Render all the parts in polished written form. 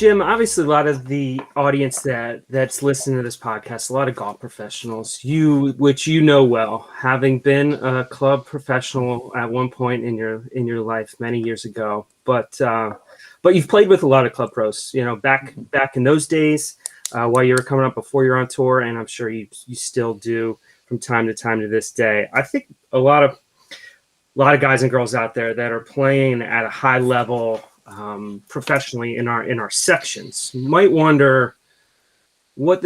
Jim, obviously a lot of the audience that's listening to this podcast, a lot of golf professionals, which you know well, having been a club professional at one point in your life many years ago. But you've played with a lot of club pros, back in those days, while you were coming up before you're on tour, and I'm sure you still do from time to this day. I think a lot of guys and girls out there that are playing at a high level professionally in our sections might wonder what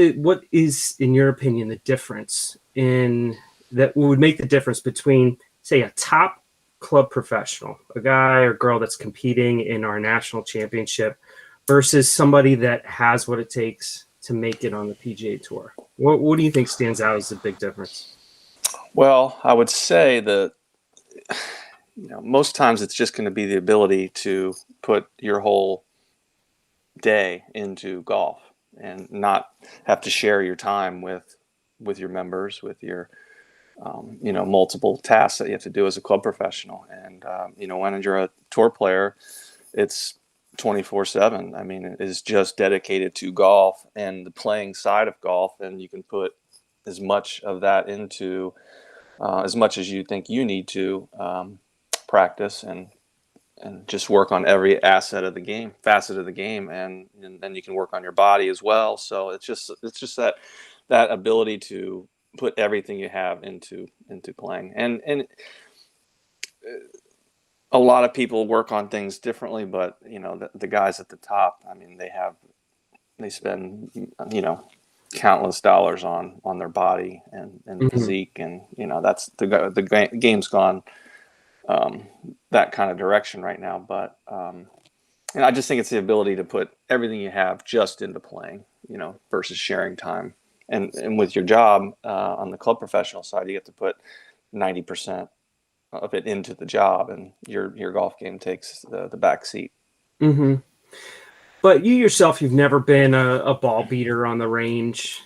is, in your opinion, the difference that would make the difference between, say, a top club professional, a guy or girl that's competing in our national championship, versus somebody that has what it takes to make it on the PGA Tour. What do you think stands out as the big difference? Well, I would say that most times it's just going to be the ability to put your whole day into golf and not have to share your time with your members, with your multiple tasks that you have to do as a club professional. And when you're a tour player, it's 24/7. I mean, it is just dedicated to golf and the playing side of golf, and you can put as much of that into as much as you think you need to practice and just work on every facet of the game, and then you can work on your body as well. So it's just that ability to put everything you have into playing, and a lot of people work on things differently, but the guys at the top, I mean, they spend countless dollars on their body and physique, and that's the game's gone that kind of direction right now. But and I just think it's the ability to put everything you have just into playing, versus sharing time. And with your job on the club professional side, you have to put 90% of it into the job, and your golf game takes the back seat. Mm-hmm. But you yourself, you've never been a ball beater on the range,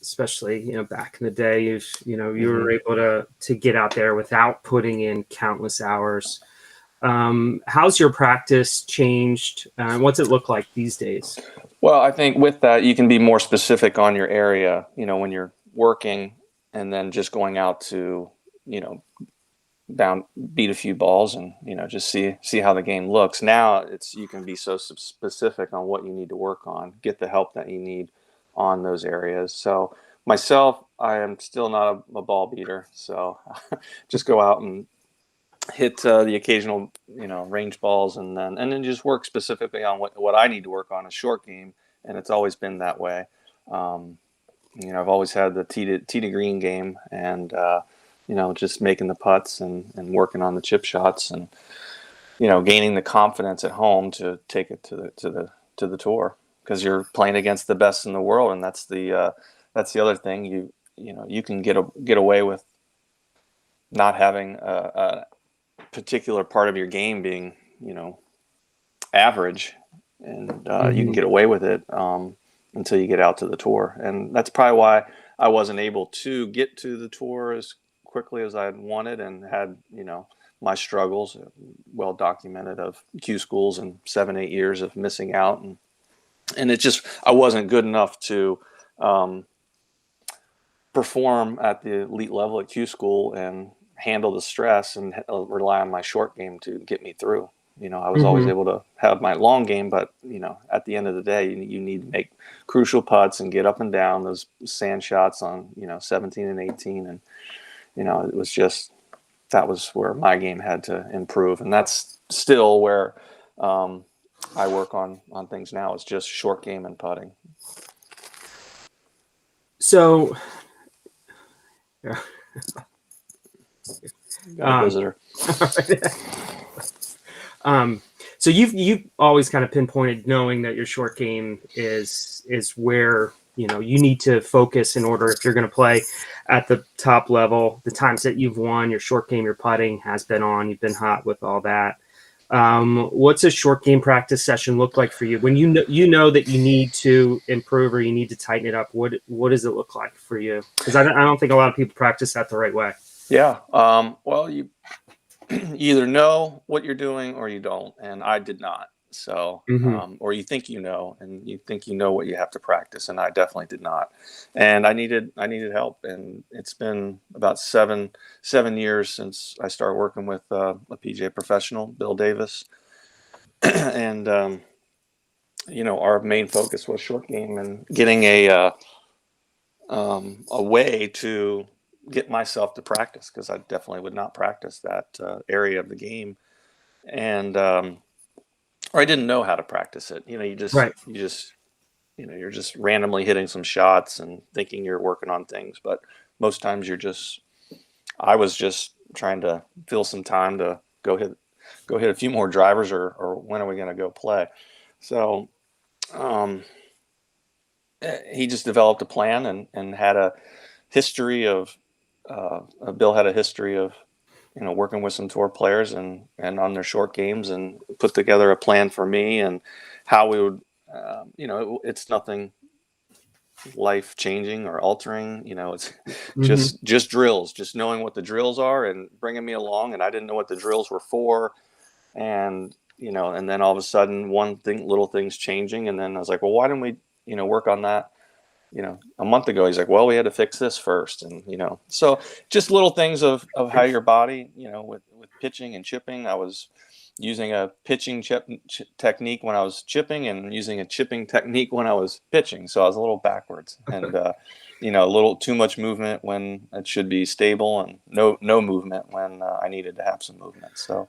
especially, back in the day, you were able to get out there without putting in countless hours. How's your practice changed? What's it look like these days? Well, I think with that, you can be more specific on your area, when you're working, and then just going out to, beat a few balls and just see how the game looks. Now you can be so specific on what you need to work on, get the help that you need on those areas. So myself, I am still not a ball beater, so just go out and hit the occasional range balls, and then just work specifically on what I need to work on, a short game. And it's always been that way. I've always had the tee to green game, and just making the putts and working on the chip shots, and gaining the confidence at home to take it to the tour, because you're playing against the best in the world. And that's the other thing. You can get away with not having a particular part of your game being average, and you can get away with it until you get out to the tour. And that's probably why I wasn't able to get to the tour as quickly as I had wanted, and had my struggles well documented of Q schools and 7-8 years of missing out, and it just, I wasn't good enough to perform at the elite level at Q school and handle the stress and rely on my short game to get me through. I was always able to have my long game, but at the end of the day, you need to make crucial putts and get up and down those sand shots on 17 and 18, and it was just, that was where my game had to improve. And that's still where I work on things now, is just short game and putting. So, yeah. Got a visitor. So you've always kind of pinpointed, knowing that your short game is where you need to focus in order, if you're going to play at the top level. The times that you've won, your short game, your putting has been on. You've been hot with all that. What's a short game practice session look like for you when you know that you need to improve or you need to tighten it up? What does it look like for you? Because I don't think a lot of people practice that the right way. Yeah. Well, you either know what you're doing or you don't, and I did not. So, Hmm. or you think you know, and you think you know what you have to practice, and I definitely did not, and I needed help, and it's been about seven years since I started working with a PGA professional, Bill Davis, and our main focus was short game and getting a way to get myself to practice, because I definitely would not practice that area of the game, and or I didn't know how to practice it. Right. You're just randomly hitting some shots and thinking you're working on things, but most times I was just trying to fill some time to go hit a few more drivers, or when are we going to go play? So um, he just developed a plan, and had a history of Bill had a history of working with some tour players, and on their short games, and put together a plan for me and how we would, it's nothing life changing or altering. It's Hmm. just drills, just knowing what the drills are and bringing me along. And I didn't know what the drills were for. And, and then all of a sudden little things changing. And then I was like, well, why didn't we, work on that, a month ago? He's like, well, we had to fix this first. And, so just little things of how your body, with pitching and chipping. I was using a pitching technique when I was chipping, and using a chipping technique when I was pitching. So I was a little backwards, and, a little too much movement when it should be stable, and no movement when I needed to have some movement. So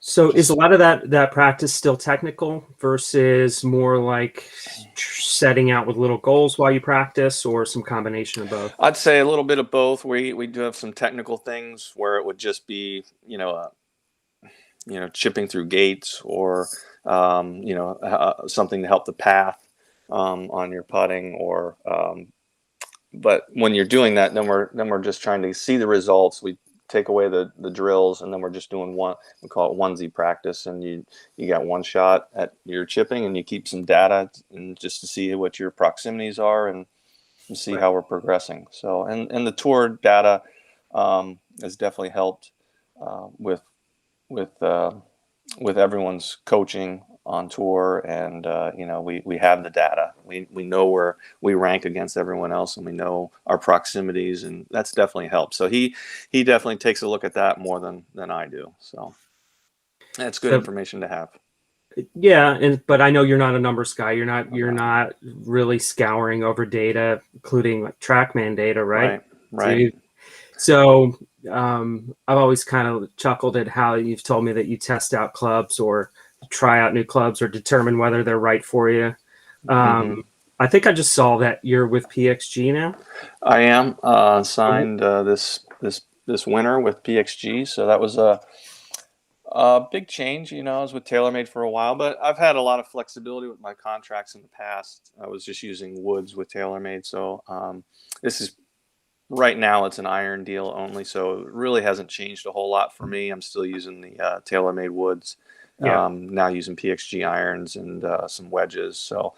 is a Just lot of that practice still technical versus more like setting out with little goals while you practice, or some combination of both? I'd say a little bit of both. We do have some technical things where it would just be, chipping through gates, or something to help the path on your putting, or but when you're doing that, then we're just trying to see the results. We take away the drills, and then we're just doing we call it onesie practice, and you got one shot at your chipping, and you keep some data, and just to see what your proximities are, and see Right. how we're progressing. So, and the tour data has definitely helped with with uh, with everyone's coaching on tour, and we have the data. We know where we rank against everyone else, and we know our proximities, and that's definitely helped. So he definitely takes a look at that more than I do. So that's good So information to have. yeah, but I know you're not a numbers guy. You're not I'm you're not. not really scouring over data, including like TrackMan data, right? Right, So right. I've always kind of chuckled at how you've told me that you test out clubs, or try out new clubs, or determine whether they're right for you. Hmm. I think I just saw that you're with PXG now. I am signed this winter with PXG, so that was a big change. I was with TaylorMade for a while, but I've had a lot of flexibility with my contracts in the past. I was just using woods with TaylorMade, so this is right now it's an iron deal only, so it really hasn't changed a whole lot for me. I'm still using the TaylorMade woods, Yeah, now using PXG irons, and some wedges. So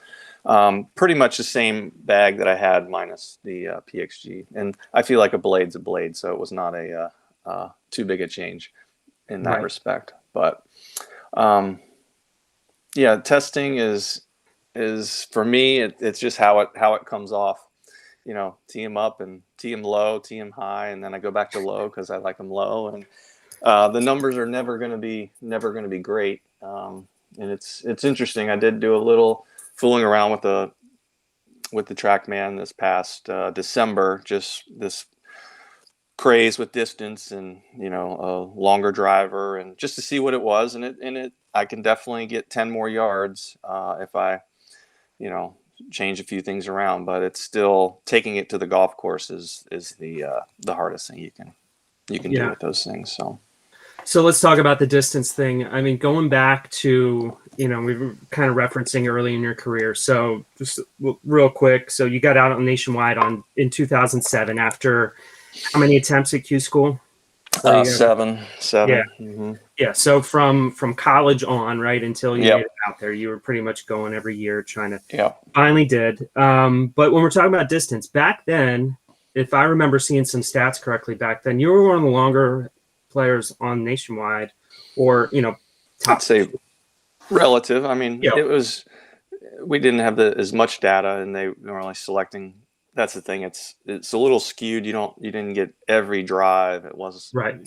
pretty much the same bag that I had, minus the PXG. And I feel like a blade's a blade, so it was not a too big a change in that right. respect. But um, yeah, testing is for me. It's just how it comes off. Tee them up and tee them low, tee them high, and then I go back to low because I like them low. And the numbers are never gonna be great. And it's interesting. I did do a little fooling around with the TrackMan this past December. Just this craze with distance, and a longer driver, and just to see what it was. And it I can definitely get 10 more yards if I you know change a few things around. But it's still, taking it to the golf course is the hardest thing you can do Yeah. with those things. So So let's talk about the distance thing. I mean, going back to, we were kind of referencing early in your career. So just real quick. So you got out on Nationwide in 2007 after how many attempts at Q school? So you got, seven yeah. seven. Hmm. Yeah. So from college on, right, until you made Yep. it out there, you were pretty much going every year trying to, Yep. finally did. But when we're talking about distance back then, if I remember seeing some stats correctly back then, you were one of the longer players on Nationwide, or I'd top say Relative. I mean, Yeah. we didn't have as much data, and they were only selecting. That's the thing. It's a little skewed. You didn't get every drive. It was, Right.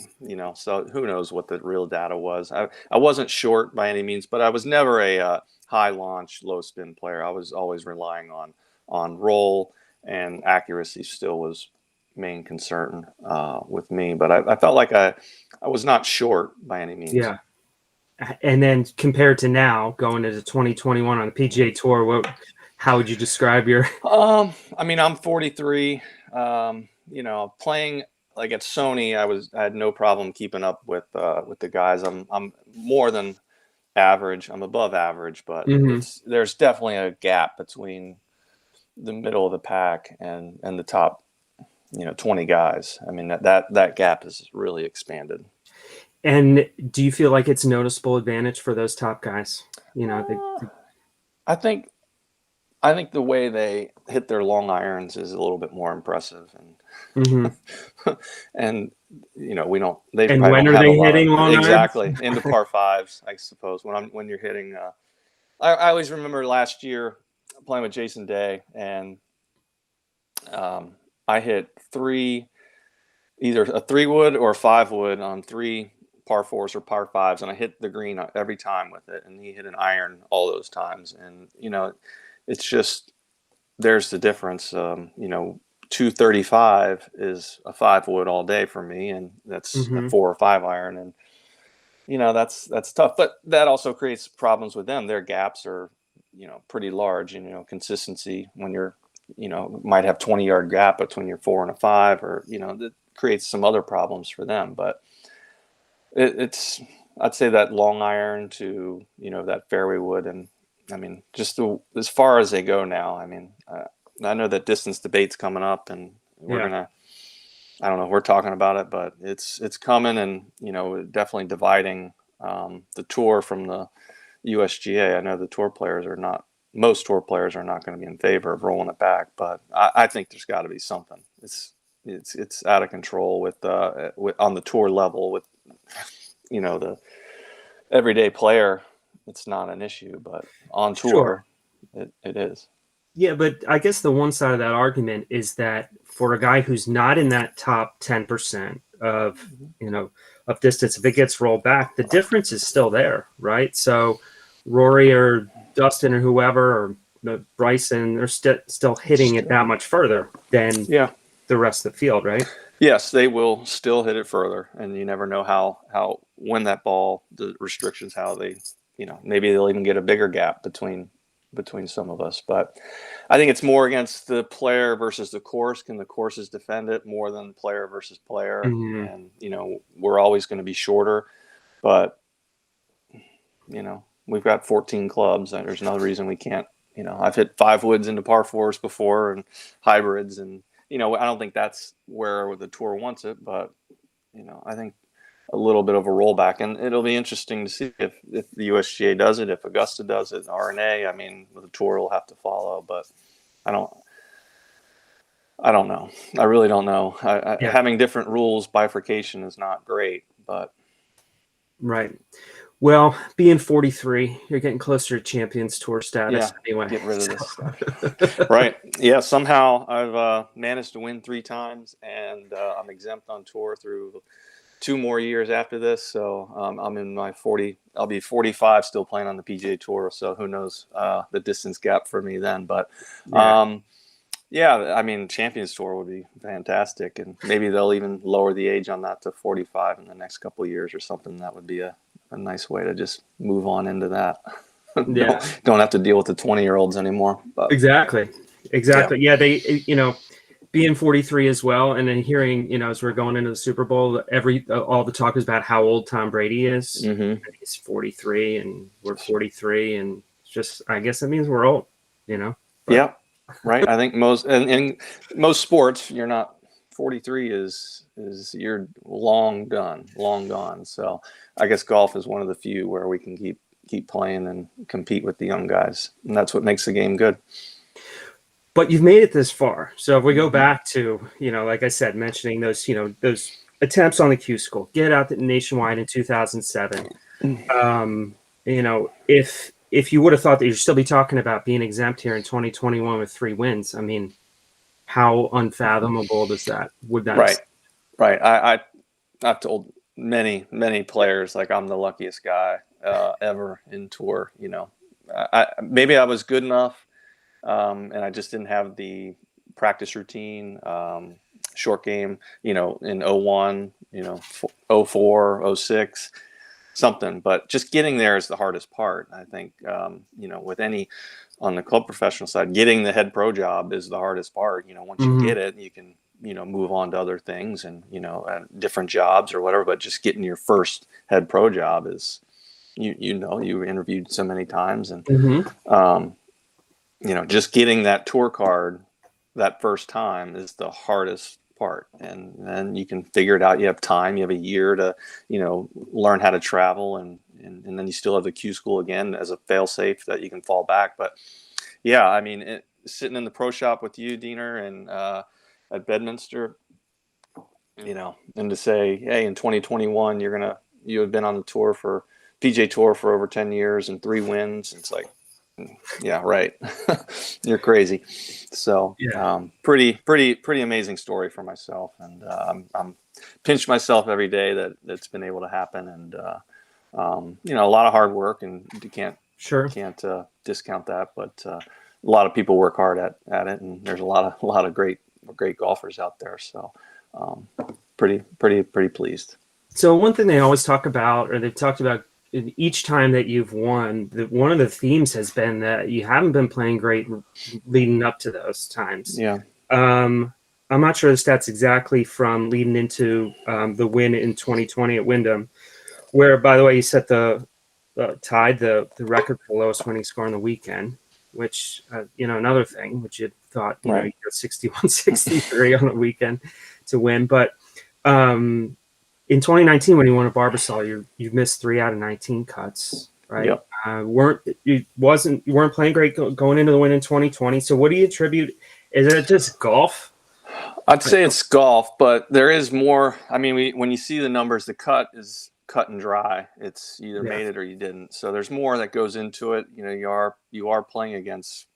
so who knows what the real data was. I wasn't short by any means, but I was never a high launch, low spin player. I was always relying on roll, and accuracy still was main concern with me. But I felt like I was not short by any means. Yeah. And then compared to now, going into 2021 on the PGA Tour, how would you describe your? I mean, I'm 43. Playing like at Sony, I had no problem keeping up with the guys. I'm more than average. I'm above average, but there's definitely a gap between the middle of the pack and the top, 20 guys. I mean, that gap has really expanded. And do you feel like it's a noticeable advantage for those top guys? I think the way they hit their long irons is a little bit more impressive, and and we don't. They and probably when don't are have they a lot hitting of, long exactly irons? into par fives, I suppose. When you're hitting, I always remember last year playing with Jason Day, and I hit either a 3-wood or a 5-wood on 3 par 4s or par 5s, and I hit the green every time with it, and he hit an iron all those times, and it's just, there's the difference. 235 is a 5-wood all day for me, and that's a 4 or 5 iron, and that's tough. But that also creates problems with them. Their gaps are pretty large, and consistency when you're might have 20-yard gap between your 4 and a 5, or that creates some other problems for them. But it's I'd say that long iron to that fairway wood, and I mean, just as far as they go now. I mean, I know that distance debate's coming up, and I don't know, we're talking about it, but it's coming, and definitely dividing the tour from the USGA. I know most tour players are not going to be in favor of rolling it back, but I think there's got to be something. It's out of control with on the tour level with the everyday player. It's not an issue, but on tour, it is. Yeah, but I guess the one side of that argument is that for a guy who's not in that top 10% of of distance, if it gets rolled back, the difference is still there, right? So Rory or Dustin or whoever, or Bryson, they're still hitting it that much further than the rest of the field, right? Yes, they will still hit it further, and you never know how when that ball, the restrictions, how they, maybe they'll even get a bigger gap between some of us. But I think it's more against the player versus the course. Can the courses defend it more than player versus player? And we're always going to be shorter, but we've got 14 clubs, and there's no reason we can't. I've hit 5-woods into par 4s before, and hybrids, and I don't think that's where the tour wants it, but I think a little bit of a rollback, and it'll be interesting to see if the USGA does it, if Augusta does it, RNA. I mean, the tour will have to follow, but I don't know. I really don't know. Having different rules, bifurcation is not great, but right. Well, being 43, you're getting closer to Champions Tour status anyway. Get rid of this stuff. Right. Yeah, somehow I've managed to win 3 times, and I'm exempt on tour through 2 more years after this. So I'm in my 40. I'll be 45 still playing on the PGA Tour. So who knows the distance gap for me then. But I mean, Champions Tour would be fantastic. And maybe they'll even lower the age on that to 45 in the next couple of years or something. That would be a nice way to just move on into that. Don't have to deal with the 20-year-olds anymore. But. Exactly. Yeah, they, being 43 as well, and then hearing, as we're going into the Super Bowl, all the talk is about how old Tom Brady is. He's 43, and we're 43, and just, I guess that means we're old, But. Yeah, right. I think most in most sports, you're not 43 is you're long gone. So I guess golf is one of the few where we can keep playing and compete with the young guys, and that's what makes the game good. But you've made it this far. So if we go back to, like I said, mentioning those, those attempts on the Q School, get out Nationwide in 2007. if you would have thought that you'd still be talking about being exempt here in 2021 with 3 wins, I mean, how unfathomable would that? Right. I've told many players, like, I'm the luckiest guy ever in tour. Maybe I was good enough, and I just didn't have the practice routine, short game, in '01, '04, '06, something. But just getting there is the hardest part. I think, with any, on the club professional side, getting the head pro job is the hardest part. Once you get it, you can, move on to other things and, different jobs or whatever. But just getting your first head pro job is, you interviewed so many times, and, just getting that tour card that first time is the hardest part. And then you can figure it out. You have time, you have a year to, learn how to travel, and then you still have the Q school again as a fail safe that you can fall back. But yeah, I mean, sitting in the pro shop with you, Diener, and at Bedminster, and to say, hey, in 2021, you have been on the tour for PGA Tour for over 10 years and 3 wins. It's like, yeah, right. You're crazy. So, pretty amazing story for myself. And I'm pinch myself every day that's been able to happen. And, a lot of hard work, and you can't discount that, but a lot of people work hard at it, and there's a lot of great golfers out there. So, pretty pleased. So one thing they always talk about, or they've talked about each time that you've won, one of the themes has been that you haven't been playing great leading up to those times. Yeah. I'm not sure the stats exactly from leading into the win in 2020 at Wyndham, where, by the way, you set tied the record for the lowest winning score on the weekend, which, another thing, which you thought, you got 61, 63 on the weekend to win. But in 2019, when you won at Barbasol, you missed 3 out of 19 cuts, right? Yep. You weren't playing great going into the win in 2020. So what do you attribute? Is it just golf? I'd say it's golf, but there is more. I mean, when you see the numbers, the cut is cut and dry. It's either made it or you didn't. So there's more that goes into it. You are playing against,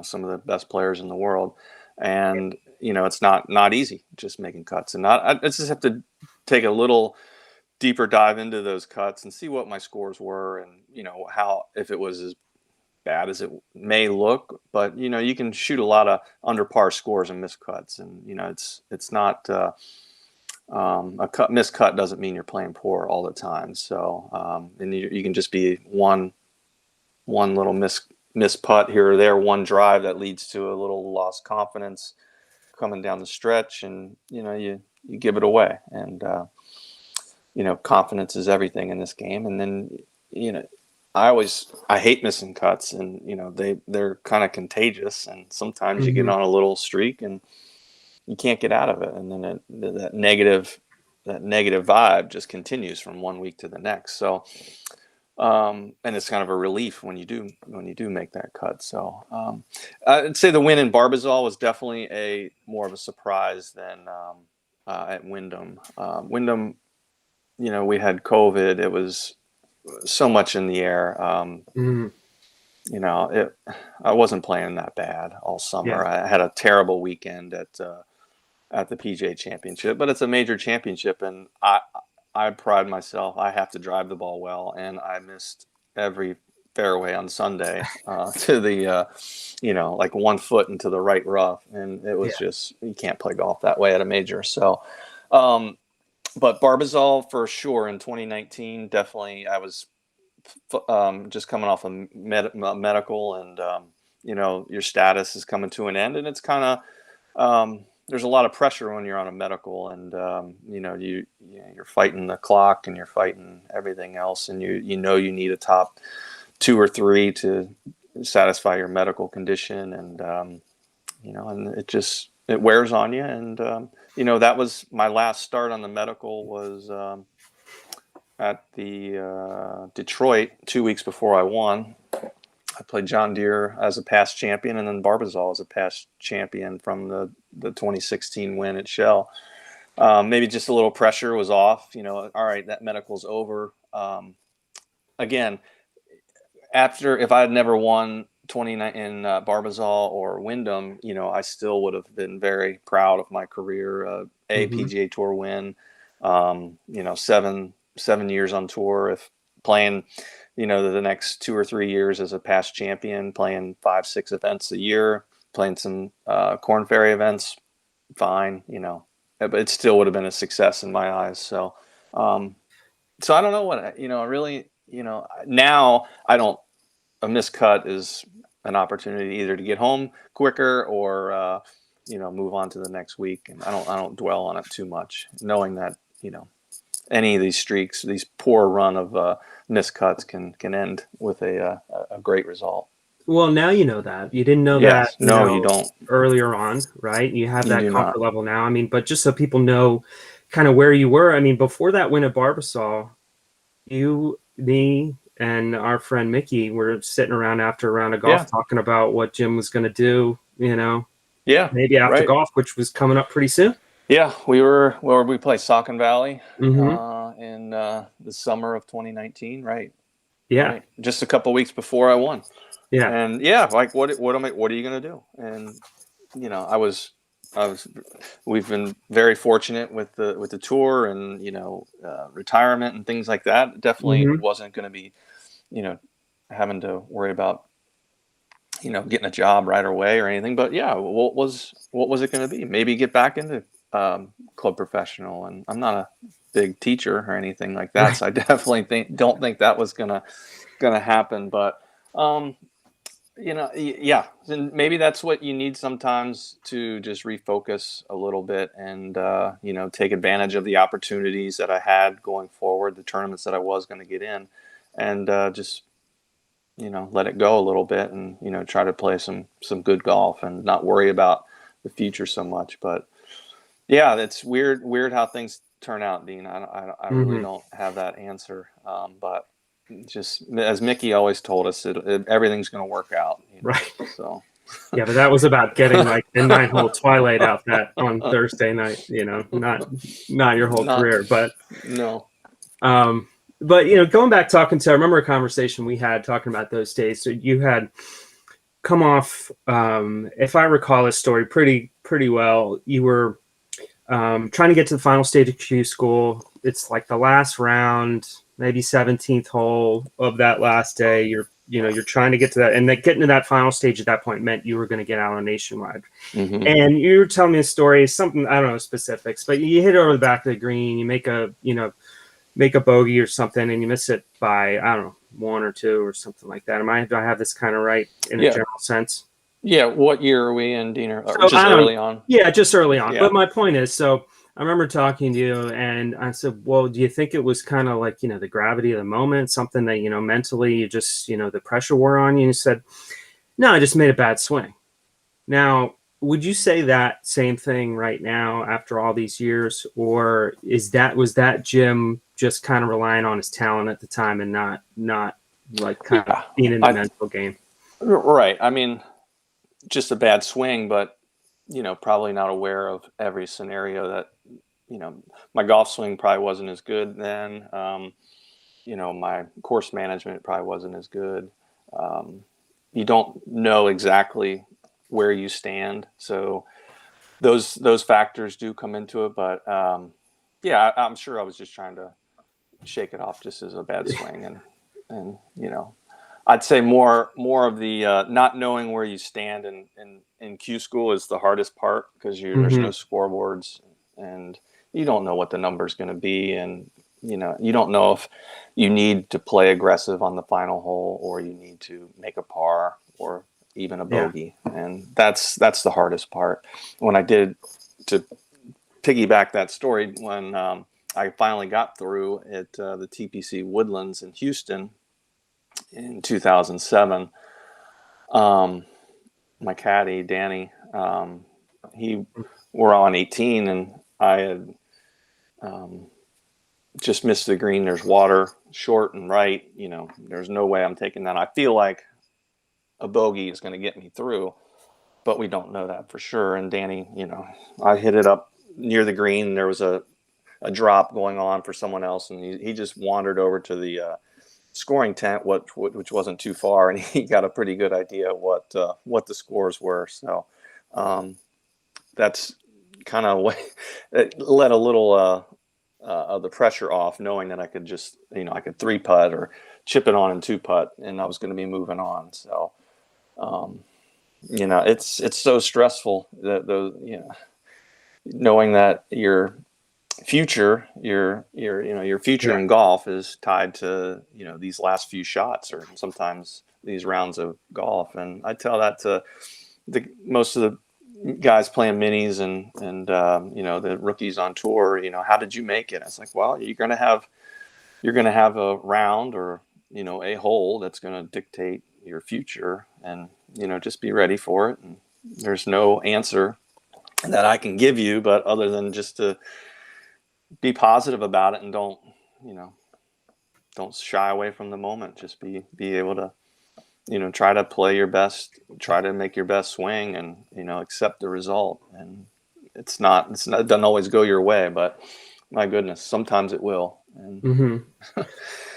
some of the best players in the world, and it's not easy just making cuts. And I just have to take a little deeper dive into those cuts and see what my scores were, and how, if it was as bad as it may look. But you can shoot a lot of under par scores and miss cuts, and it's not missed cut doesn't mean you're playing poor all the time. So and you can just be one little miss putt here or there, one drive that leads to a little lost confidence coming down the stretch, and you give it away. And confidence is everything in this game. And then I hate missing cuts, and they're kind of contagious, and sometimes you get on a little streak and you can't get out of it, and then that negative vibe just continues from one week to the next. So and it's kind of a relief when you do make that cut. So I'd say the win in Barbasol was definitely more of a surprise than at Wyndham. Wyndham, we had COVID. It was so much in the air. I wasn't playing that bad all summer. Yeah. I had a terrible weekend at the PGA Championship, but it's a major championship, and I pride myself. I have to drive the ball well, and I missed every fairway on Sunday to the like 1 foot into the right rough, and it was just, you can't play golf that way at a major. So but Barbasol for sure in 2019, definitely. I was just coming off a medical, and your status is coming to an end, and it's kind of there's a lot of pressure when you're on a medical, and you're fighting the clock, and you're fighting everything else, and you need a top 2 or 3 to satisfy your medical condition, and and it wears on you. And that was my last start on the medical, was at the Detroit 2 weeks before I won. I played John Deere as a past champion, and then Barbasol as a past champion from the 2016 win at Shell. Maybe just a little pressure was off. All right, that medical's over. again, if I had never won 29 in Barbazal or Wyndham, I still would have been very proud of my career. PGA Tour win, 7 years on tour, if playing, the next 2 or 3 years as a past champion, playing 5-6 events a year, playing some Korn Ferry events, fine, but it still would have been a success in my eyes. So, so I don't know what, I really, now I don't, a miscut is an opportunity either to get home quicker or, move on to the next week. And I don't dwell on it too much, knowing that, any of these streaks, these poor run of miscuts can end with a great result. Well, now you know that. You didn't know that. Yes. No, you don't. Earlier on, right? You have You that do comfort not. level now. I mean, but just so people know kind of where you were. I mean, before that win at Barbasol, you, me, and our friend Mickey were sitting around after a round of golf talking about what Jim was going to do, Yeah. maybe after Right. golf, which was coming up pretty soon. Yeah, we played Saucon Valley Mm-hmm. in the summer of 2019, right? Yeah. Right. Just a couple weeks before I won. Yeah. And like what are you going to do? And we've been very fortunate with the tour and retirement and things like that. Definitely Mm-hmm. wasn't going to be, having to worry about getting a job right away or anything. But yeah, what was it going to be? Maybe get back into club professional. And I'm not a big teacher or anything like that, Right. so I definitely don't think that was gonna happen. But yeah, and maybe that's what you need sometimes to just refocus a little bit and take advantage of the opportunities that I had going forward, the tournaments that I was going to get in, and just let it go a little bit and try to play some good golf and not worry about the future so much. But yeah, that's weird how things turn out, Dean. I really Mm-hmm. don't have that answer, but just as Mickey always told us, everything's going to work out. Right. So Yeah, but that was about getting like the 9-hole twilight out that on Thursday night. Not your whole not career, but no. But going back talking to, I remember a conversation we had talking about those days. So you had come off, if I recall this story pretty well, you were trying to get to the final stage of Q school. It's like the last round, maybe 17th hole of that last day. You're trying to get to that, and that getting to that final stage at that point meant you were going to get out on Nationwide. Mm-hmm. And you were telling me a story, something, I don't know specifics, but you hit over the back of the green, you make a bogey or something, and you miss it by, I don't know, 1 or 2 or something like that. Do I have this kind of right in a general sense? Yeah. What year are we in, Dean? So, Just early on? Yeah, just early on. Yeah. But my point is, so I remember talking to you, and I said, well, do you think it was kind of like, the gravity of the moment, something that, mentally you just, the pressure wore on you? And you said, no, I just made a bad swing. Now, would you say that same thing right now after all these years, or was that Jim just kind of relying on his talent at the time and not like kind of being in the mental game? Right. I mean, just a bad swing, but probably not aware of every scenario that my golf swing probably wasn't as good then. My course management probably wasn't as good. You don't know exactly where you stand, so those factors do come into it. But yeah, I'm sure I was just trying to shake it off just as a bad swing, and I'd say more of the not knowing where you stand in Q school is the hardest part, because there's no scoreboards and you don't know what the number is going to be, and you don't know if you need to play aggressive on the final hole or you need to make a par or even a bogey. And that's the hardest part. When I did, to piggyback that story, when I finally got through at the TPC Woodlands in Houston in 2007, my caddy Danny, he were on 18 and I had just missed the green. There's water short and right. There's no way I'm taking that. I feel like a bogey is going to get me through, but we don't know that for sure. And Danny, I hit it up near the green. There was a drop going on for someone else, and he just wandered over to scoring tent, which wasn't too far, and he got a pretty good idea what the scores were. So that's kind of it let a little of the pressure off, knowing that I could just, I could 3-putt or chip it on and 2-putt, and I was going to be moving on. So, it's so stressful that knowing that your future in golf is tied to, these last few shots or sometimes these rounds of golf. And I tell that to most of the guys playing minis and the rookies on tour, how did you make it? I was like, well, you're going to have a round or, a hole that's going to dictate your future, and, just be ready for it. And there's no answer that I can give you, but other than just to be positive about it and don't shy away from the moment. Just be able to, try to play your best, try to make your best swing, and, accept the result. And it doesn't always go your way, but my goodness, sometimes it will. And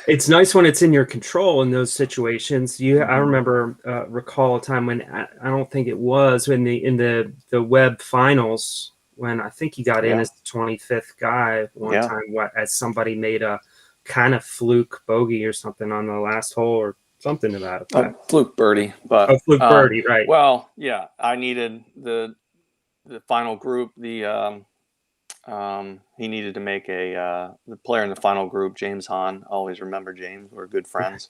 it's nice when it's in your control in those situations. I remember recall a time when I don't think it was in the Webb finals, when I think he got in as the 25th guy one time, as somebody made a kind of fluke bogey or something on the last hole or something to that effect. Fluke birdie, but fluke birdie, right? Well, yeah, I needed the final group. He needed to make the player in the final group, James Hahn. I always remember James. We're good friends.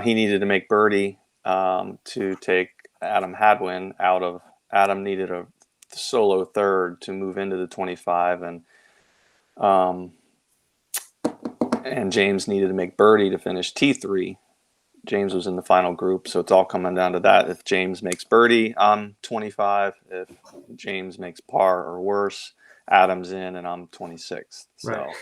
He needed to make birdie to take Adam Hadwin out of. Adam needed a solo third to move into the 25, and James needed to make birdie to finish T3. James was in the final group, so it's all coming down to that. If James makes birdie, I'm 25. If James makes par or worse, Adam's in, and I'm 26th. So, right.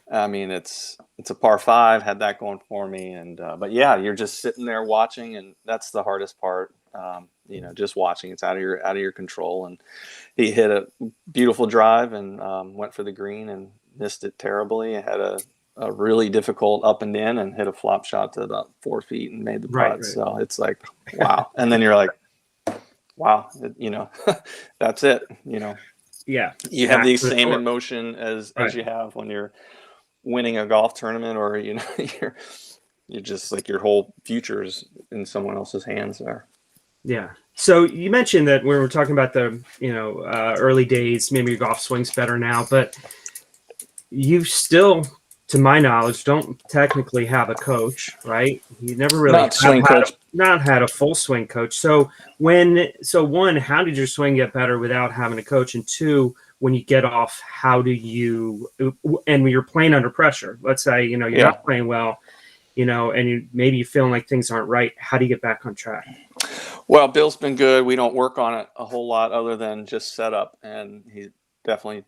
I mean, it's a par 5. Had that going for me, and but yeah, you're just sitting there watching, and that's the hardest part. Just watching. It's out of your control. And he hit a beautiful drive and went for the green and missed it terribly. It had a really difficult up and in, and hit a flop shot to about 4 feet and made the putt. Right. So it's like, wow. And then you're like, wow, that's it. Yeah. You have the same emotion as you have when you're winning a golf tournament, or, you're just like your whole future is in someone else's hands there. Yeah. So you mentioned that when we're talking about the, early days, maybe your golf swing's better now, but you still, to my knowledge, don't technically have a coach, right? You never really not had a full swing coach. So one, how did your swing get better without having a coach? And two, when you get off, how do you, and when you're playing under pressure, let's say, you're not playing well, and maybe you're feeling like things aren't right. How do you get back on track? Well, Bill's been good. We don't work on it a whole lot other than just setup, and he definitely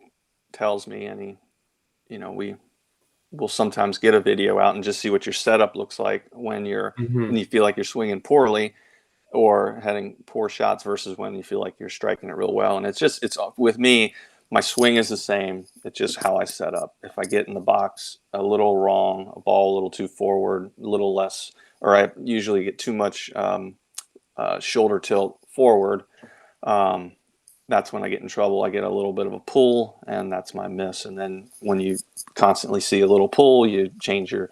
tells me, and we'll sometimes get a video out and just see what your setup looks like when when you feel like you're swinging poorly or having poor shots versus when you feel like you're striking it real well. And it's with me, my swing is the same. It's just how I set up. If I get in the box a little wrong, a ball a little too forward, a little less, or I usually get too much shoulder tilt forward, that's when I get in trouble. I get a little bit of a pull, and that's my miss. And then when you constantly see a little pull, you change you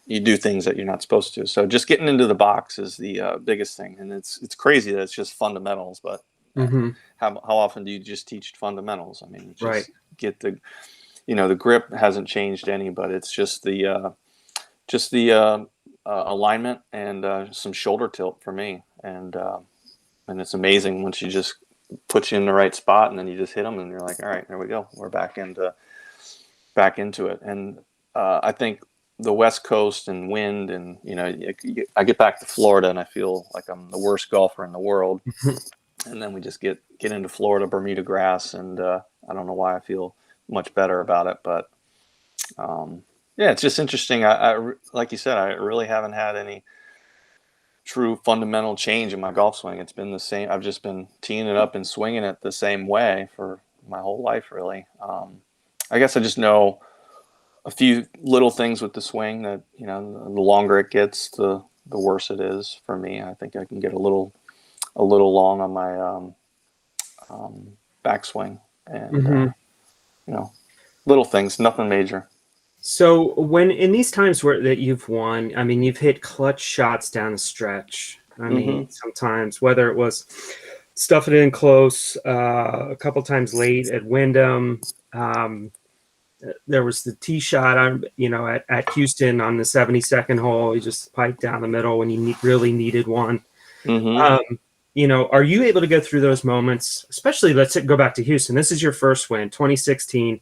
do things that you're not supposed to. So just getting into the box is the biggest thing. And it's crazy that it's just fundamentals, but how often do you just teach fundamentals? I mean, just get the grip hasn't changed any, but it's just the alignment and some shoulder tilt for me. And it's amazing once you just put you in the right spot, and then you just hit them, and you're like, all right, there we go. We're back into it. And I think the West Coast and wind, and I get back to Florida and I feel like I'm the worst golfer in the world. And then we just get into Florida, Bermuda grass, and I don't know why I feel much better about it, but it's just interesting. I like you said, I really haven't had any true fundamental change in my golf swing. It's been the same. I've just been teeing it up and swinging it the same way for my whole life, really. I guess I just know a few little things with the swing that, the longer it gets, the worse it is for me. I think I can get a little long on my backswing, and little things, nothing major. So when in these times where that you've won, I mean, you've hit clutch shots down the stretch. I mean, sometimes whether it was stuffing it in close, a couple times late at Wyndham. There was the tee shot on, at Houston on the 72nd hole. He just piped down the middle when you really needed one. Are you able to go through those moments? Especially, let's go back to Houston. This is your first win, 2016.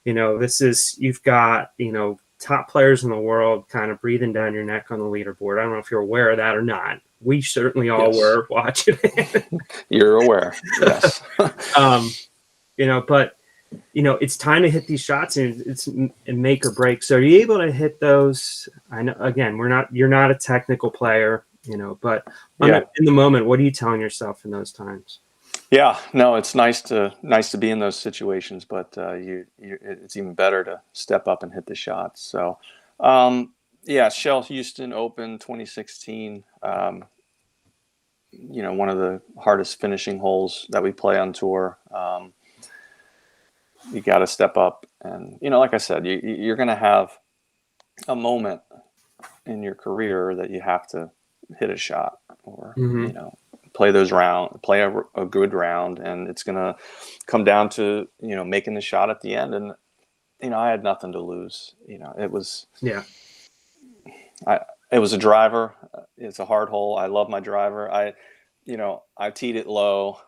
You've got, top players in the world kind of breathing down your neck on the leaderboard. I don't know if you're aware of that or not. We certainly all were watching it. You're aware. Yes. But it's time to hit these shots, and it's make or break. So are you able to hit those? I know, again, you're not a technical player, but in the moment, what are you telling yourself in those times? Yeah, no, it's nice to be in those situations, but it's even better to step up and hit the shots. So, Shell Houston Open 2016. One of the hardest finishing holes that we play on tour. You got to step up, and like I said, you're going to have a moment in your career that you have to hit a shot, or play a good round, and it's going to come down to making the shot at the end. And I had nothing to lose. It was it was a driver. It's a hard hole. I love my driver. I teed it low.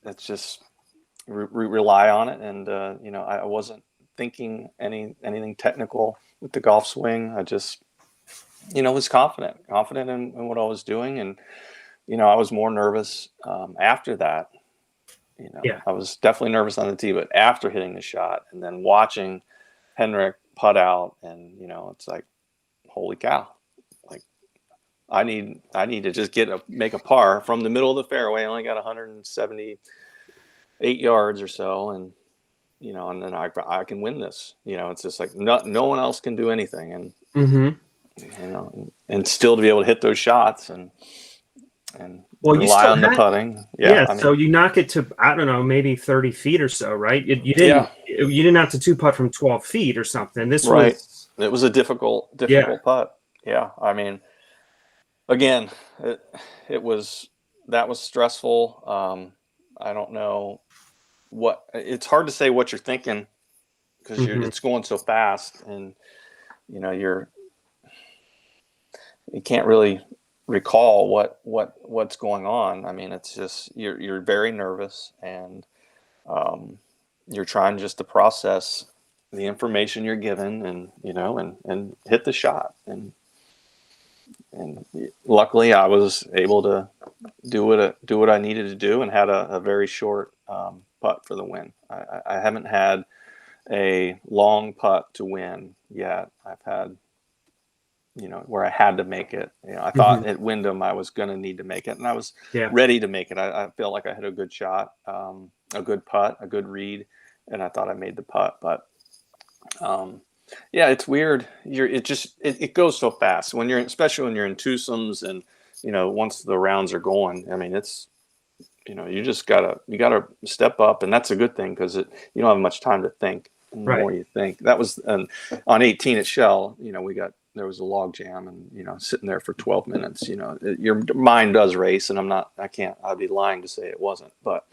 It's just rely on it, and I wasn't thinking anything technical with the golf swing. I just was confident in what I was doing, and I was more nervous after that. I was definitely nervous on the tee, but after hitting the shot and then watching Henrik putt out, and it's like, holy cow! Like, I need to just make a par from the middle of the fairway. I only got 178 yards or so, and and then I can win this. It's just like no one else can do anything, and and still to be able to hit those shots and rely on the putting. So you knock it to, I don't know, maybe 30 feet or so, right? You didn't have to two putt from 12 feet or something. It was a difficult putt. Yeah, I mean, again, that was stressful. I don't know it's hard to say what you're thinking, because it's going so fast, and you can't really recall what's going on. I mean, it's just you're very nervous, and you're trying just to process the information you're given, and and hit the shot, and luckily I was able to do what I needed to do, and had a very short putt for the win. I haven't had a long putt to win yet. I've had where I had to make it. I thought at Wyndham I was going to need to make it, and I was ready to make it. I felt like I had a good shot, a good putt, a good read, and I thought I made the putt. But it's weird. It goes so fast especially when you're in twosomes, and once the rounds are going. I mean, it's you just gotta step up, and that's a good thing, because you don't have much time to think. And the more you think, that was on 18 at Shell. There was a log jam, and sitting there for 12 minutes. Your mind does race, and I'd be lying to say it wasn't. But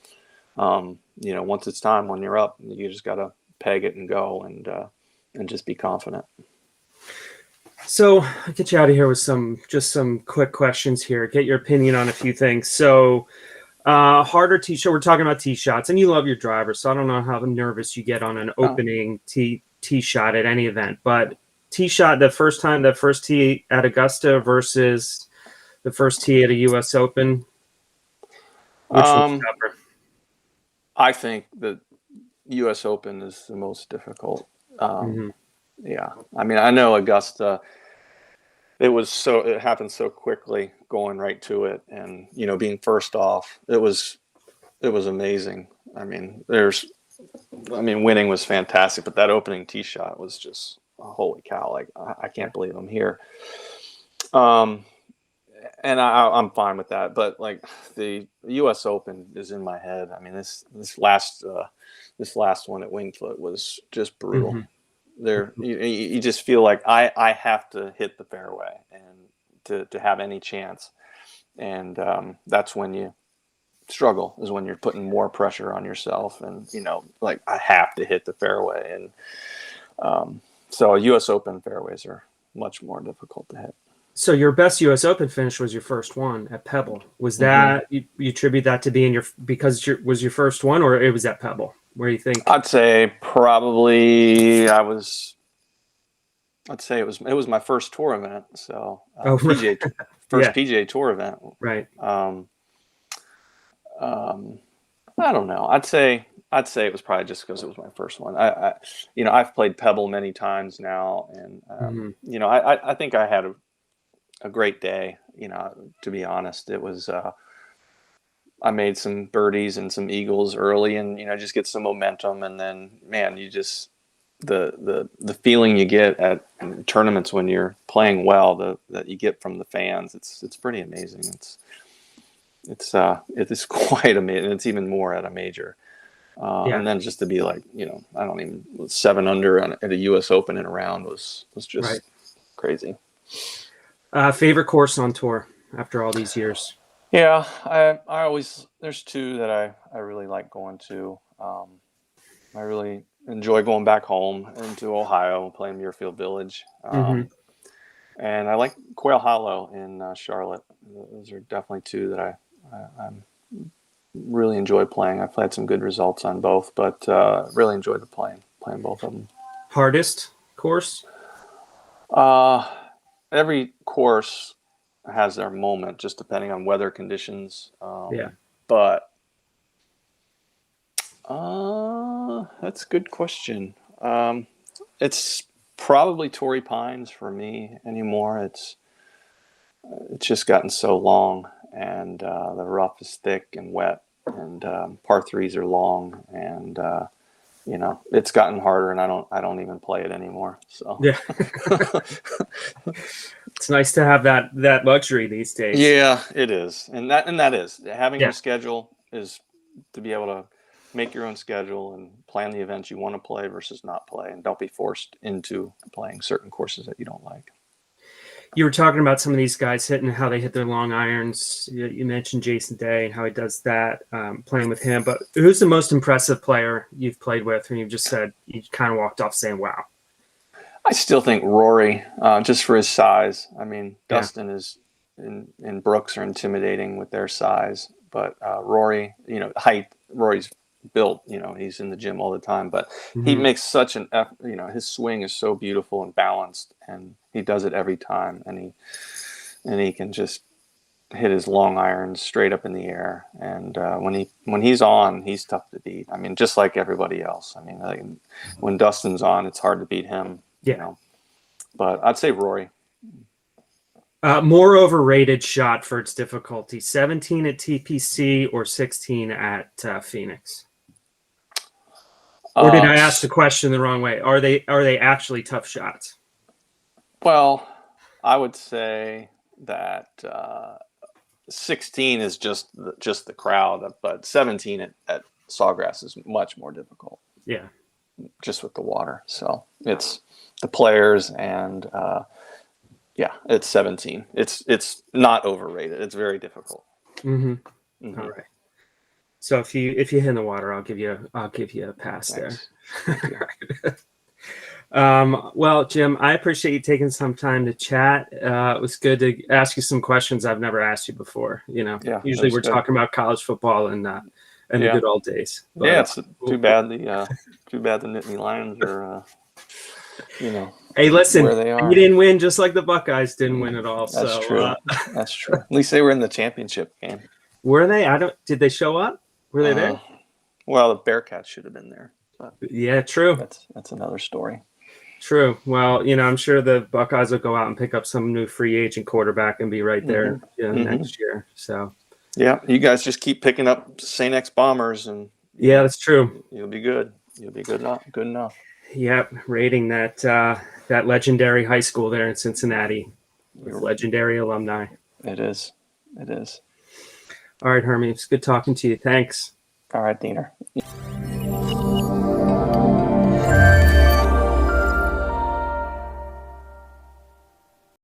once it's time, when you're up, you just gotta peg it and go, and just be confident. So I'll get you out of here with some quick questions here. Get your opinion on a few things. So harder tee shot. We're talking about tee shots, and you love your driver, so I don't know how nervous you get on an opening tee shot at any event. But tee shot, the first tee at Augusta versus the first tee at a U.S. Open, which one's tougher? I think the U.S. Open is the most difficult. Yeah, I mean, I know Augusta. It happened so quickly, going right to it, and being first off, it was amazing. I mean, there's I mean, winning was fantastic, but that opening tee shot was just, holy cow! Like, I can't believe I'm here. And I'm fine with that. But like the U.S. Open is in my head. I mean, this last one at Winged Foot was just brutal. Mm-hmm. There, you just feel like I have to hit the fairway and to have any chance. And that's when you struggle, is when you're putting more pressure on yourself, and like, I have to hit the fairway. And so U.S. Open fairways are much more difficult to hit. So your best U.S. Open finish was your first one at Pebble. Was that you attribute that to being because was your first one, or it was at Pebble? Where you think? I'd say probably I'd say it was my first tour event. So PGA PGA Tour event. Right. I don't know. I'd say it was probably just because it was my first one. I've played Pebble many times now, and I think I had a great day. To be honest, it was. I made some birdies and some eagles early, and just get some momentum, and then, man, you just the feeling you get at tournaments when you're playing well, that you get from the fans, it's pretty amazing. It is quite amazing. It's even more at a major. And then just to be like, I don't even 7 under at a U.S. Open in a round was just crazy. Favorite course on tour after all these years? Yeah, I always, there's 2 that I really like going to. I really enjoy going back home into Ohio and playing Muirfield Village. And I like Quail Hollow in Charlotte. Those are definitely 2 that I really enjoy playing. I've had some good results on both, but really enjoyed playing both of them. Hardest course? Every course has their moment, just depending on weather conditions. But that's a good question. It's probably Torrey Pines for me anymore. It's just gotten so long, and the rough is thick and wet, and par 3s are long, and it's gotten harder, and I don't even play it anymore. So yeah. It's nice to have that luxury these days. Yeah, it is. And that is having a schedule, is to be able to make your own schedule and plan the events you want to play versus not play, and don't be forced into playing certain courses that you don't like. You were talking about some of these guys hitting, how they hit their long irons. You mentioned Jason Day and how he does that, playing with him. But who's the most impressive player you've played with, and you've just said, you kind of walked off saying, wow? I still think Rory, just for his size. I mean, Dustin is and Brooks are intimidating with their size, but Rory, height. Rory's built. He's in the gym all the time, but he makes such an effort. His swing is so beautiful and balanced, and he does it every time. And he can just hit his long irons straight up in the air. And when he's on, he's tough to beat. I mean, just like everybody else. I mean, like, when Dustin's on, it's hard to beat him. But I'd say Rory. More overrated shot for its difficulty: 17 at TPC or 16 at Phoenix? Or did I ask the question the wrong way? Are they actually tough shots? Well, I would say that 16 is just the crowd, but 17 at Sawgrass is much more difficult. Yeah, just with the water. So it's the players, and it's 17. It's not overrated. It's very difficult. All right. So if you hit in the water, I'll give you a pass. Thanks. There. Well, Jim, I appreciate you taking some time to chat. It was good to ask you some questions I've never asked you before. Usually we're talking about college football and the good old days. But, it's too bad the Nittany Lions are. Hey, listen, where they are. You didn't win, just like the Buckeyes didn't win at all. That's true. That's true. At least they were in the championship game. Were they? Did they show up? Were they there? Well, the Bearcats should have been there. Yeah, true. That's another story. True. Well, I'm sure the Buckeyes will go out and pick up some new free agent quarterback and be right there next year. So. Yeah, you guys just keep picking up St. X Bombers, and Yeah, that's true. You'll be good. You'll be good enough. Good enough. Yep, rating that that legendary high school there in Cincinnati with legendary alumni. It is. It is. All right, Hermie, it's good talking to you. Thanks. All right, Diener.